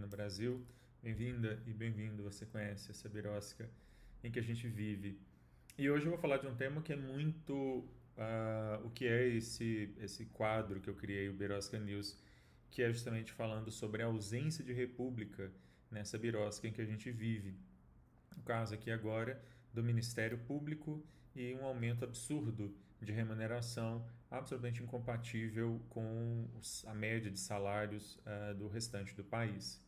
no Brasil. Bem-vinda e bem-vindo, você conhece essa birosca em que a gente vive. E hoje eu vou falar de um tema que é muito o que é esse quadro que eu criei, o Birosca News, que é justamente falando sobre a ausência de república nessa birosca em que a gente vive. O caso aqui agora do Ministério Público e um aumento absurdo de remuneração, absolutamente incompatível com a média de salários do restante do país.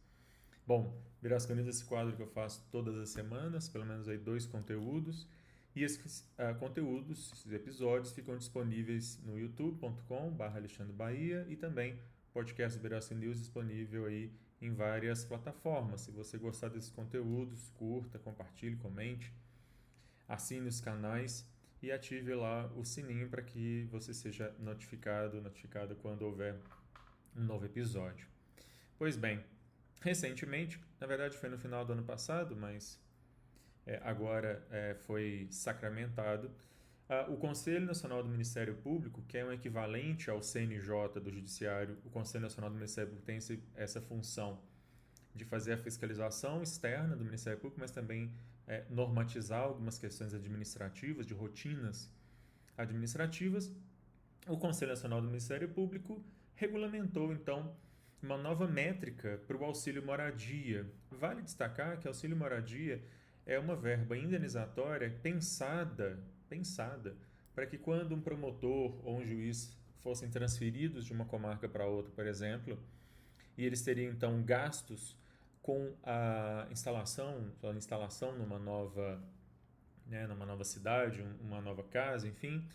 Bom, Birosca News é esse quadro que eu faço todas as semanas, pelo menos aí 2 conteúdos, e esses conteúdos, esses episódios, ficam disponíveis no youtube.com/Alexandre Bahia e também podcast Birosca News disponível aí em várias plataformas. Se você gostar desses conteúdos, curta, compartilhe, comente, assine os canais e ative lá o sininho para que você seja notificada quando houver um novo episódio. Pois bem, recentemente, na verdade foi no final do ano passado, mas agora foi sacramentado, o Conselho Nacional do Ministério Público, que é um equivalente ao CNJ do Judiciário. O Conselho Nacional do Ministério Público tem essa função de fazer a fiscalização externa do Ministério Público, mas também normatizar algumas questões administrativas, de rotinas administrativas. O Conselho Nacional do Ministério Público regulamentou, então, uma nova métrica para o auxílio moradia. Vale destacar que auxílio moradia é uma verba indenizatória pensada para que quando um promotor ou um juiz fossem transferidos de uma comarca para outra, por exemplo, e eles teriam então gastos com a instalação numa nova cidade, uma nova casa, enfim,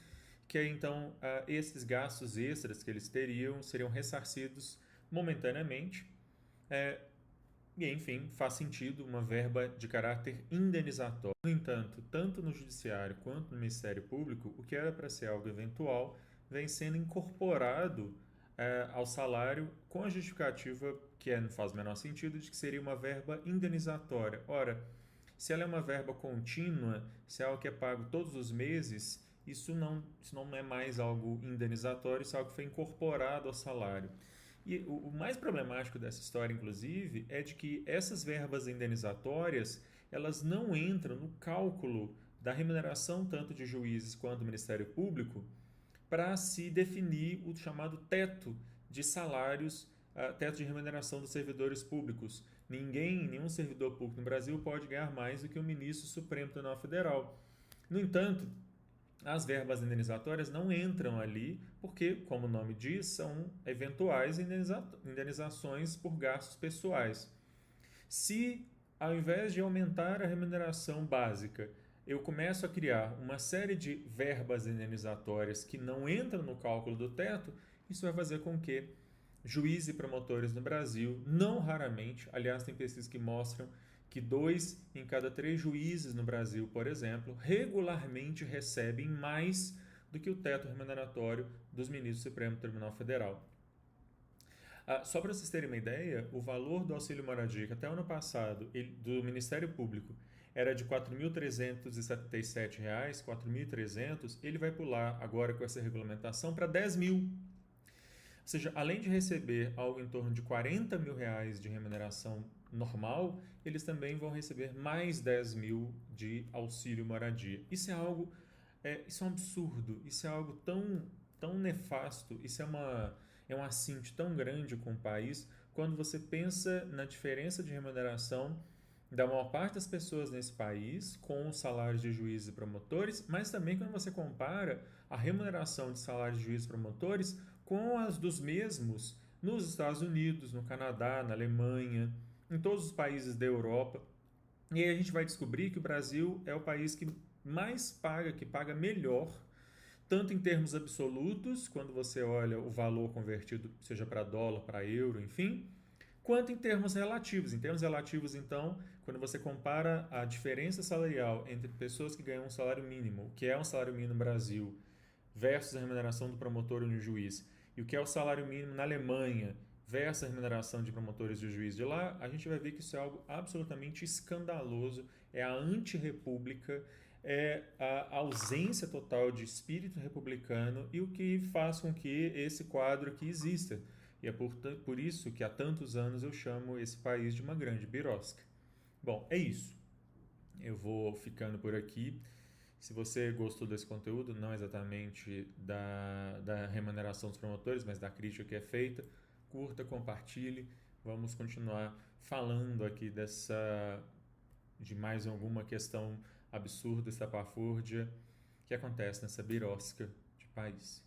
que aí, então esses gastos extras que eles teriam seriam ressarcidos momentaneamente, e enfim, faz sentido uma verba de caráter indenizatório. No entanto, tanto no Judiciário quanto no Ministério Público, o que era para ser algo eventual vem sendo incorporado ao salário com a justificativa, que não faz o menor sentido, de que seria uma verba indenizatória. Ora, se ela é uma verba contínua, se é algo que é pago todos os meses, isso não é mais algo indenizatório, isso é algo que foi incorporado ao salário. E o mais problemático dessa história, inclusive, é de que essas verbas indenizatórias elas não entram no cálculo da remuneração tanto de juízes quanto do Ministério Público para se definir o chamado teto de salários, teto de remuneração dos servidores públicos. Nenhum servidor público no Brasil pode ganhar mais do que o ministro Supremo do Tribunal Federal. No entanto, as verbas indenizatórias não entram ali porque, como o nome diz, são eventuais indenizações por gastos pessoais. Se, ao invés de aumentar a remuneração básica, eu começo a criar uma série de verbas indenizatórias que não entram no cálculo do teto, isso vai fazer com que juízes e promotores no Brasil, não raramente, aliás, tem pesquisas que mostram que 2 em cada 3 juízes no Brasil, por exemplo, regularmente recebem mais do que o teto remuneratório dos ministros do Supremo Tribunal Federal. Só para vocês terem uma ideia, o valor do auxílio moradia, que até o ano passado, do Ministério Público, era de R$ 4.377, R$ 4.300, ele vai pular agora com essa regulamentação para 10 mil. Ou seja, além de receber algo em torno de 40 mil reais de remuneração normal, eles também vão receber mais 10 mil de auxílio moradia. Isso é um absurdo, isso é algo tão nefasto, isso é um assinte tão grande com o país quando você pensa na diferença de remuneração da maior parte das pessoas nesse país com os salários de juízes e promotores, mas também quando você compara a remuneração de salários de juízes e promotores com as dos mesmos nos Estados Unidos, no Canadá, na Alemanha, em todos os países da Europa. E aí a gente vai descobrir que o Brasil é o país que mais paga, que paga melhor, tanto em termos absolutos, quando você olha o valor convertido, seja para dólar, para euro, enfim, quanto em termos relativos. Em termos relativos, então, quando você compara a diferença salarial entre pessoas que ganham um salário mínimo, o que é um salário mínimo no Brasil, versus a remuneração do promotor e do juiz, e o que é o salário mínimo na Alemanha, versus a remuneração de promotores e de juiz de lá, a gente vai ver que isso é algo absolutamente escandaloso, é a antirrepública, é a ausência total de espírito republicano e o que faz com que esse quadro aqui exista, E é por isso que há tantos anos eu chamo esse país de uma grande birosca. Bom, é isso. Eu vou ficando por aqui. Se você gostou desse conteúdo, não exatamente da remuneração dos promotores, mas da crítica que é feita, curta, compartilhe. Vamos continuar falando aqui de mais alguma questão absurda, estapafúrdia, que acontece nessa birosca de país.